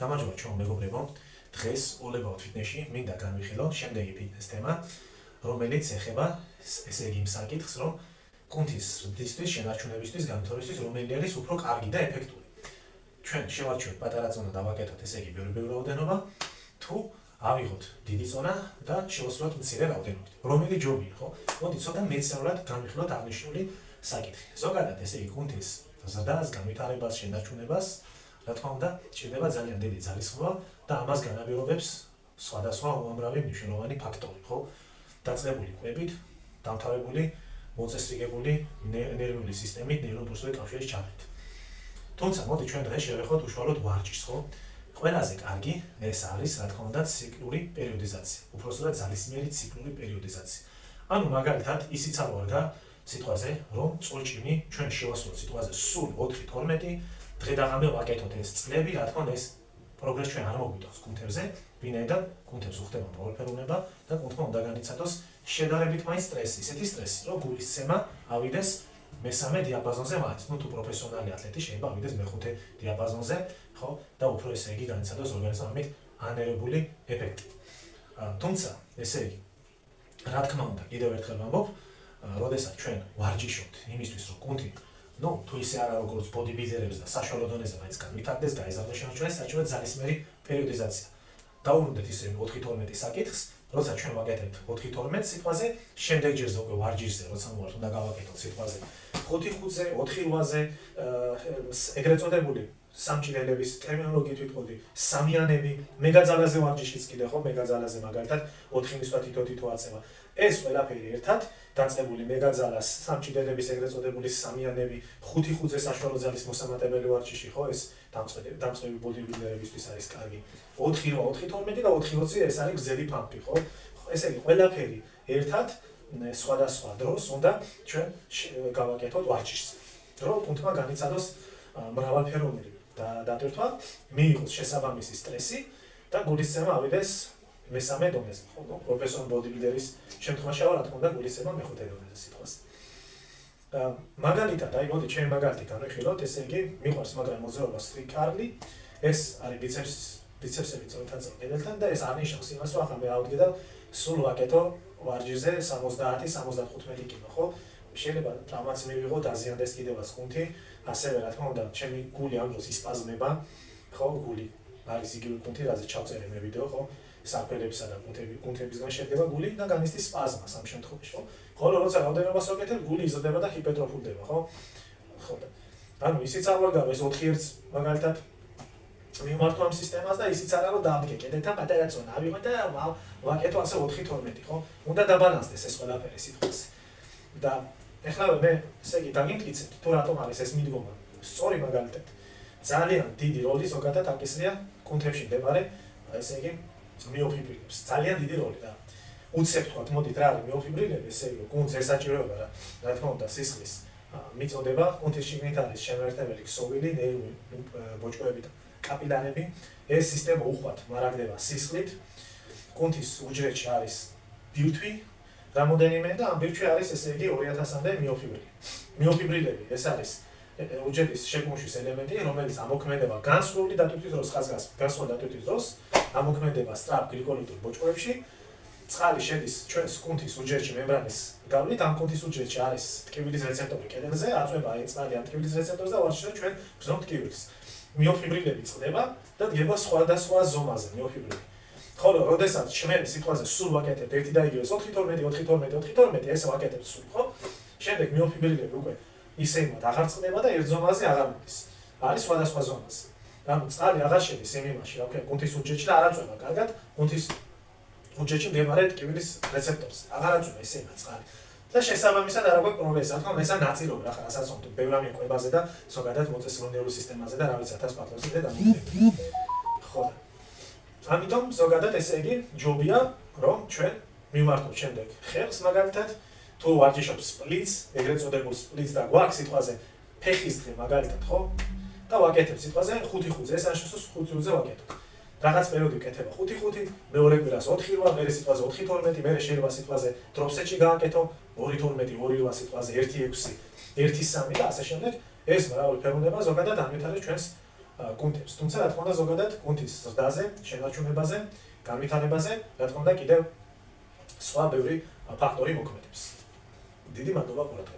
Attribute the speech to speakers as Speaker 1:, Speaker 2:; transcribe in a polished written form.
Speaker 1: გამარჯობა ჩვენ მეგობრებო. დღეს ოლებავ ფიტნესში მინდა განვიხილო შემდეგი ფიტნეს თემა, რომელიც ეხება ესე იგი იმ საკითხს, რომ კუნთის ზრდისთვის, შენარჩუნებისთვის, განვითარებისთვის რომელი არის უფრო კარგი და ეფექტური. ჩვენ შევარჩიოთ პატარა წონა და ვაკეთოთ ესე იგი ბევრი რაოდენობა, თუ ავიღოთ დიდი წონა და შევასრულოთ მცირე რაოდენობით. რომელი ჯობია, ხო? მოდი ცოტა მეცნიერულად განვიხილოთ აღნიშნული საკითხი. ზოგადად ესე იგი კუნთის ზრდას, განვითარებას, შენარჩუნებას რა თქმა უნდა, ჭირდება ძალიან დიდი ძალისხმევა და ამას განაპირობებს სხვადასხვა უამრავი მნიშვნელოვანი ფაქტორი, ხო? დაწყებული კვებით, დამთავრებული, მოწესრიგებული ნერვიული სისტემით, ნეიროპულსური კავშირის ჩახრით. თუმცა, მოდი ჩვენ დღეს შევეხოთ უშუალოდ ვარჯიშს, ხო? ყველაზე კარგი ეს არის, რა თქმა უნდა, ციკლური პერიოდიზაცია, უпроსტად ძალისმიერი ციკლური პერიოდიზაცია. ანუ მაგალითად, ისიც არ ვარგა სიტყვაზე, რომ წულჭიმი ჩვენ შევასრულოთ სიტყვაზე სულ 4-12 დღე და ღამე ვაკეთოთ ეს წლები, რა თქმა უნდა ეს პროგრესი ჩვენ არ მოგვიტანს კუნთებზე, ვინაიდან კუნთებს უხდება პროლიფერუნება და კუნთმა უნდა განიცადოს შედარებით მაინც სტრესი, ისეთი სტრესი, რომ გულის ცემა ავიდეს მესამე დიაპაზონზე მაინც, ну თუ პროფესიონალი ათლეტი შეიძლება ავიდეს მეხუთე დიაპაზონზე, ხო? და უფრო ესე იგი განიცადოს ორგანიზმის ამით ანერობული ეფექტი. თუმცა, ესე იგი, რა თქმა უნდა, კიდევ ერთხელ ვამბობ, როდესაც ჩვენ ვარჯიშობთ იმისთვის, რომ კუნთი თუ ისე არა როგორც ბოდიბილდერებს და საშუალო დონეზე მაინც განვითარდეს, გაიზარდოს შენარჩუნებას, საჭიროა ძალისმიერი პერიოდიზაცია. დავუბრუნდეთ ისე 4-12 საკითხს, როცა ჩვენ ვაკეთებთ 4-12 სიტყვაზე, შემდეგ ჯერზე უკვე ვარჯიშზე, როცა მოვართ, უნდა გავაკეთოთ სიტყვაზე 5-5-ზე, 4-8-ზე, ეგრეთ წოდებული სამჭირელების ტერმინოლოგიით ვიტყოდი, სამიანები, მეგაძალაზე ვარჯიშიც კიდე ხო, მეგაძალაზე მაგალითად 4 მისვლა თითო აწევა. ეს ყველაფერი ერთად დაწყებული მეგაძალას, სამჭირელების ეგრეთ წოდებული სამიანები, 5-5-ზე საშუალო ძალის მოსამატებელი ვარჯიში, ხო, ეს დამწყები ბოდიბილდერებისთვის არის კარგი. 4-4-12 და 4-20 ეს არის გრძელი ფამპი, ხო? ესე იგი ყველაფერი ერთად სხვადასხვა დროს უნდა ჩვენ გავაკეთოთ ვარჯიშს. რომ კუნთმა განიცადოს მრავალფეროვნული დატვირთვა, მიიღოს შესაბამისი სტრესი და გულისცემა ავიდეს მესამე დონეზე, ხო? პროფესიონალ ბოდიბილდერის შემთხვევაში რა თქმა უნდა გულისცემა მეხუთე დონეზე სიტყვას. მაგალითად, აი მოდი ჩვენ მაგალითი განვიხილოთ, ესე იგი, მიყვარს მაგრამ მოძრაობა street curl-ი, ეს არის ბიცეპსები წონთან კედელთან და ეს არნიშნავს იმას, რომ ახლა მე ავდგე და სულ ვაკეთო ვარჯიშზე 70-75 კილო, ხო? შეიძლება ტრავმაც მივიღო, დაზიანდეს კიდევაც კუნთი, ასევე რა თქმა უნდა, ჩემი გული ამ დროს ისპაზმება, ხო, გული არის იგივე კუნთი, რაზეც ჩავწერე მე ვიდეო, ხო? საფერებისა და კუნთებისგან შედგება გული და განიცდის სპაზმას ამ შემთხვევაში, ხო? ხოლო როცა რაოდენობას ვაკეთებ, გული იზრდება და ჰიპერტროფულდება, ხო? ხო და ანუ ისიც არ ვარგავ ეს 4-1 მაგალითად მიმართვა ამ სისტემას და ისიც არა რომ დავდგე კედელთან პატარა წონა ავიღო და ვაკეთო ასე 4-12, ხო? უნდა დაბალანსდეს ეს ყველაფერი სიტყვაზე. და ეხლა მე ესე იგი დაგიმტკიცეთ, თუ რატომ არის ეს მიდგომა სწორი მაგალითად. ძალიან დიდი როლი ზოგადად აკისრია კუნთებში მდებარე, ესე იგი მიოფიბრილებს. ძალიან დიდი როლი და უცებ თქვათ, მოდით რა არის მიოფიბრილები, ესე იგი კუნთს ესაჭიროება რა თქმა უნდა სისხლის მიწოდება, კუნთის შიგნით არის შემოერთებელი ქსოვილი, ნერვი, ბოჭკოები და კაპილარები. ეს სისტემა უხვად მარაგდება სისხლით. კუნთის უჯრედში არის ბირთვი რამოდენიმე და ამ ბირთვში არის ესე იგი 2000-მდე მიოფიბრილი. მიოფიბრილები ეს არის უჯრედის შეკუმშვის ელემენტი, რომელიც ამოქმედება განსხვავებული დატვირთვის დროს, განსხვავებული დატვირთვის დროს, ამოქმედება სწრაფ გლიკოლიტურ ბოჭკოებში. წყალი შედის ჩვენს კუნთის უჯრედში მემბრანის გავლით, ამ კუნთის უჯრედში არის ტკივილის რეცეპტორი კედელზე, აწვება ეს წყალი ამ ტკივილის რეცეპტორს და ვარჯიშობთ ჩვენ გზნობთ ტკივილს. მიოფიბრილები წყდება და დგება სხვადასხვა ზომაზე მიოფიბრილი. ხოლო როდესაც ჩვენ სიტყვაზე სულ ვაკეთებთ ერთი და იგივეს 4-12 ეს ვაკეთებთ სულ, ხო? შემდეგ მიოფიბრილები უკვე ისე იმათ აღარ წყდება და ერთ ზომაზე აღარ მოდის. არის სხვადასხვა ზომაზე. ანუ წყალი აღარ შედის იმ იმაში, რა ვქნა, კუნთის უჯრედში და არ აწვება კარგად კუნთის უჯრედში მდებარე ტკივილის რეცეპტორს. აღარ აწვება ისე იმათ წყალი. და შესაბამისად არ აქვს პროგრესი, რა თქმა უნდა, ესა ნაწილობრივ ახლა რასაც ვამბობ, ბევრ ამ კვებაზე და ზოგადად მოწესრიგებული სისტემაზე და რა ვიცი 1000 ფაქტორზე დამოკიდებული. ხო. ამიტომ ზოგადად ესე იგი ჯობია რომ ჩვენ მიმართოთ შემდეგ ხელს მაგალითად თუ ვარჯიშობთ სპლიტს, ეგრეთ წოდებულ სპლიტს და გვაქვს სიტყვაზე ფეხის დღე მაგალითად, ხო? და ვაკეთებ სიტყვაზე 5-5-ზე, ეს ანშოსს 5-5-ზე ვაკეთებ. რაღაც პერიოდი ვკეთება 5-5, მეორე კვირას 4-8, მერე სიტყვაზე 4-12, მერე შეიძლება სიტყვაზე დროპსეტში გააკეთო 2-12, 2-8 სიტყვაზე 1-6, 1-3 და ასე შემდეგ. ეს მრავალფეროვნება ზოგადად განვითარებს ჩვენს კუნთებს. თუმცა რა თქმა უნდა ზოგადად კუნთის ზრდაზე, შენარჩუნებაზე, განვითარებაზე რა თქმა უნდა კიდევ სხვა ბევრი ფაქტორი მოქმედებს. დიდი მადლობა ყურადღებისთვის.